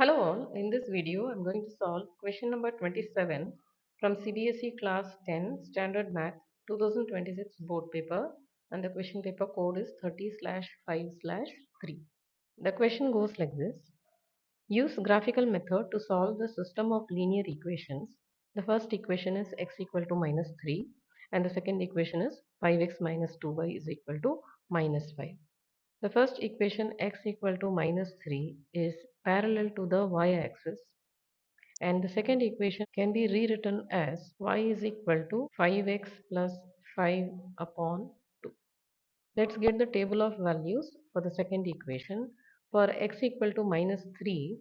Hello all, in this video I'm going to solve question number 27 from CBSE class 10 standard math 2026 board paper, and the question paper code is 30/5/3. The question goes like this. Use graphical method to solve the system of linear equations. The first equation is x equal to minus 3 and the second equation is 5x minus 2y is equal to minus 5. The first equation x equal to minus 3 is parallel to the y-axis, and the second equation can be rewritten as y is equal to 5x plus 5 upon 2. Let's get the table of values for the second equation. For x equal to minus 3,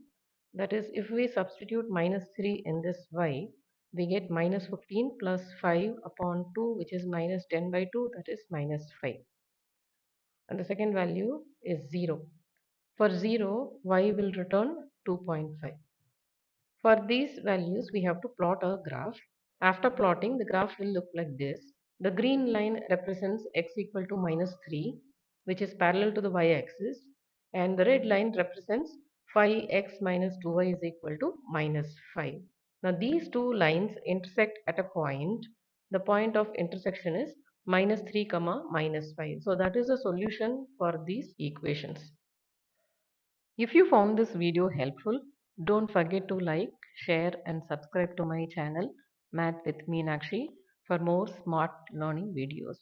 that is, if we substitute minus 3 in this y, we get minus 15 plus 5 upon 2, which is minus 10 by 2, that is minus 5. And the second value is 0. For 0, y will return 2.5. For these values, we have to plot a graph. After plotting, the graph will look like this. The green line represents x equal to minus 3, which is parallel to the y-axis, and the red line represents 5x minus 2y is equal to minus 5. Now these two lines intersect at a point. The point of intersection is minus 3 comma minus 5. So that is the solution for these equations. If you found this video helpful, don't forget to like, share and subscribe to my channel Math with Meenakshi for more smart learning videos.